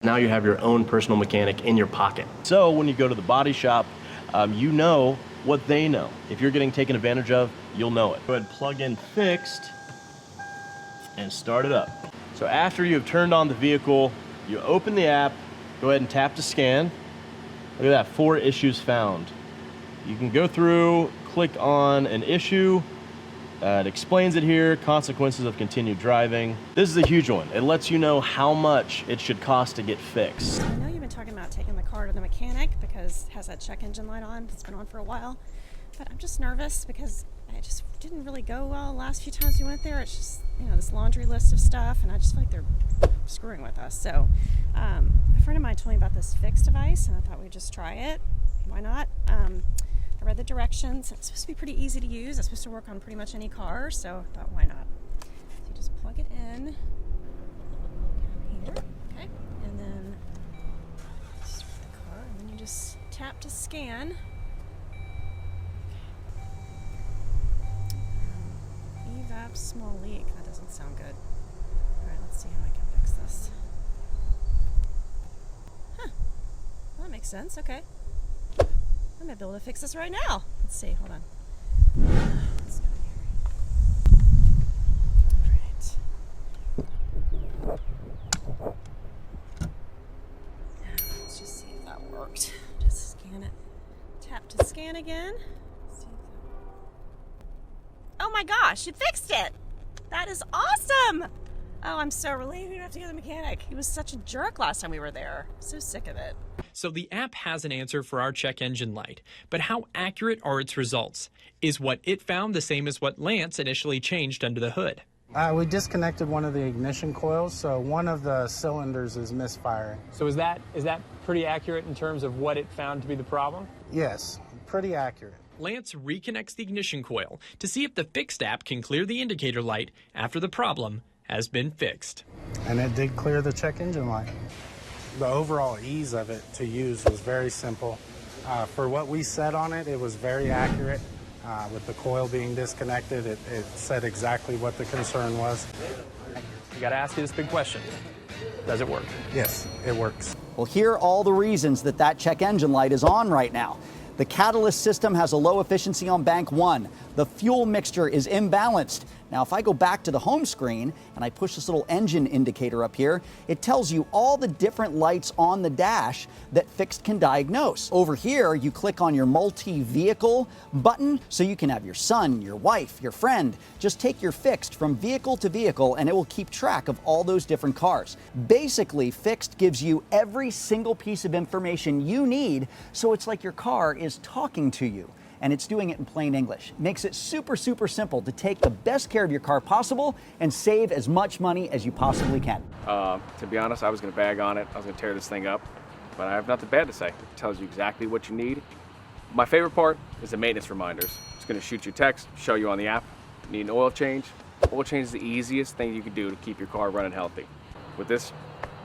Now you have your own personal mechanic in your pocket. So when you go to the body shop, you know what they know. If you're getting taken advantage of, you'll know it. Go ahead and plug in FIXD and start it up. So after you've turned on the vehicle, you open the app, go ahead and tap to scan. Look at that, 4 issues found. You can go through, click on an issue. It explains it here, consequences of continued driving. This is a huge one. It lets you know how much it should cost to get fixed. I know you've been talking about taking the car to the mechanic because it has that check engine light on. It's been on for a while. But I'm just nervous because it just didn't really go well the last few times we went there. It's just, this laundry list of stuff, and I just feel like they're screwing with us. So a friend of mine told me about this FIXD device, and I thought we'd just try it. Why not? I read the directions. It's supposed to be pretty easy to use. It's supposed to work on pretty much any car, so I thought, why not? So you just plug it in down here, okay? And then start the car, and then you just tap to scan. Evap small leak. That doesn't sound good. All right, let's see how I can fix this. Huh. Well, that makes sense. Okay. I might be able to fix this right now. Let's see. Hold on. Let's go here. All right. Now, let's just see if that worked. Just scan it. Tap to scan again. Oh my gosh, it fixed it! That is awesome! Oh, I'm so relieved we don't have to go to the mechanic. He was such a jerk last time we were there. I'm so sick of it. So the app has an answer for our check engine light, but how accurate are its results? Is what it found the same as what Lance initially changed under the hood? We disconnected one of the ignition coils, so one of the cylinders is misfiring. So is that pretty accurate in terms of what it found to be the problem? Yes, pretty accurate. Lance reconnects the ignition coil to see if the FIXD app can clear the indicator light after the problem has been fixed. And it did clear the check engine light. The overall ease of it to use was very simple. For what we said on it, it was very accurate. With the coil being disconnected, it said exactly what the concern was. I gotta ask you this big question. Does it work? Yes, it works. Well, here are all the reasons that check engine light is on right now. The catalyst system has a low efficiency on bank 1. The fuel mixture is imbalanced. Now, if I go back to the home screen and I push this little engine indicator up here, it tells you all the different lights on the dash that FIXD can diagnose. Over here, you click on your multi-vehicle button so you can have your son, your wife, your friend. Just take your FIXD from vehicle to vehicle and it will keep track of all those different cars. Basically, FIXD gives you every single piece of information you need, so it's like your car is talking to you. And it's doing it in plain English. It makes it super, super simple to take the best care of your car possible and save as much money as you possibly can. To be honest, I was gonna bag on it. I was gonna tear this thing up, but I have nothing bad to say. It tells you exactly what you need. My favorite part is the maintenance reminders. It's gonna shoot you text, show you on the app. Need an oil change? Oil change is the easiest thing you can do to keep your car running healthy. With this,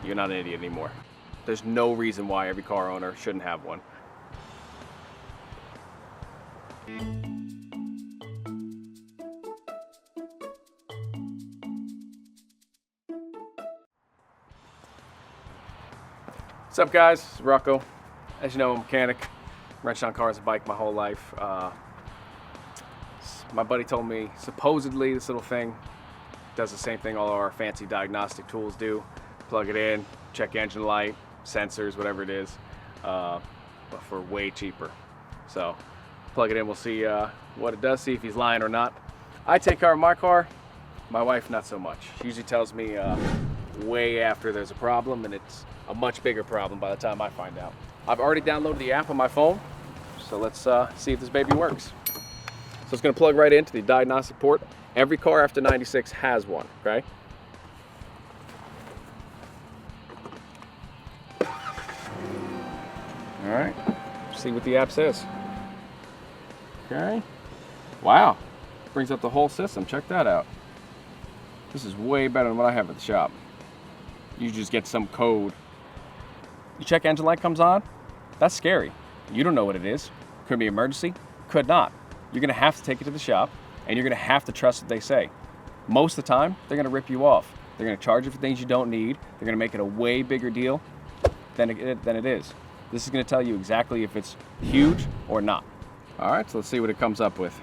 you're not an idiot anymore. There's no reason why every car owner shouldn't have one. What's up, guys? It's Rocco. As you know, I'm a mechanic. Wrenched on cars and bike my whole life. My buddy told me supposedly this little thing does the same thing all our fancy diagnostic tools do. Plug it in, check engine light, sensors, whatever it is, but for way cheaper. So plug it in, we'll see what it does, see if he's lying or not. I take care of my car, my wife not so much. She usually tells me way after there's a problem, and it's a much bigger problem by the time I find out. I've already downloaded the app on my phone, so let's see if this baby works. So it's gonna plug right into the diagnostic port. Every car after 96 has one, okay? All right, see what the app says. Okay, wow, brings up the whole system, check that out. This is way better than what I have at the shop. You just get some code. Your check engine light comes on, that's scary. You don't know what it is. Could be emergency, could not. You're gonna have to take it to the shop and you're gonna have to trust what they say. Most of the time, they're gonna rip you off. They're gonna charge you for things you don't need. They're gonna make it a way bigger deal. than it is. This is going to tell you exactly if it's huge or not. All right, so let's see what it comes up with.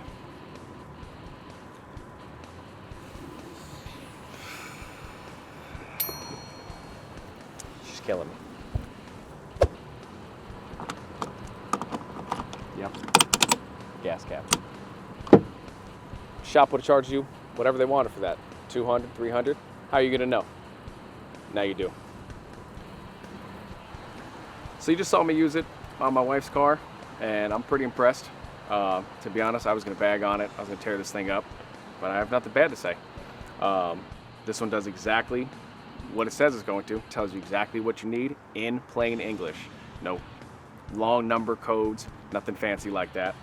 She's killing me. Yep. Gas cap. Shop would have charged you whatever they wanted for that. 200, 300. How are you going to know? Now you do. So you just saw me use it on my wife's car, and I'm pretty impressed. To be honest, I was going to bag on it. I was going to tear this thing up, but I have nothing bad to say. This one does exactly what it says it's going to. It tells you exactly what you need in plain English. No long number codes, nothing fancy like that.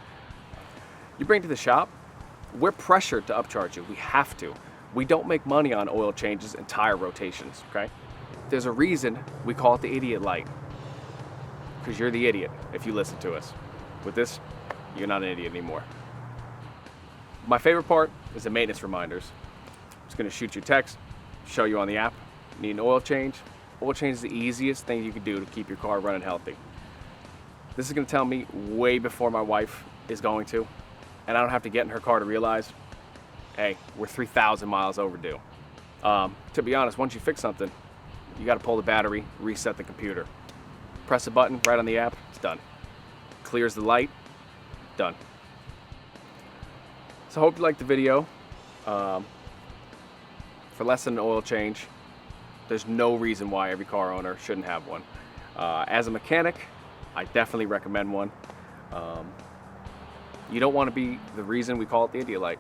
You bring it to the shop, we're pressured to upcharge you. We have to. We don't make money on oil changes and tire rotations, okay? There's a reason we call it the idiot light. Because you're the idiot if you listen to us. With this, you're not an idiot anymore. My favorite part is the maintenance reminders. It's going to shoot you a text, show you on the app. Need an oil change? Oil change is the easiest thing you can do to keep your car running healthy. This is going to tell me way before my wife is going to, and I don't have to get in her car to realize, hey, we're 3,000 miles overdue. To be honest, once you fix something, you got to pull the battery, reset the computer. Press a button right on the app, it's done. Clears the light, done. So I hope you liked the video. For less than an oil change, there's no reason why every car owner shouldn't have one. As a mechanic, I definitely recommend one. You don't want to be the reason we call it the idiot light.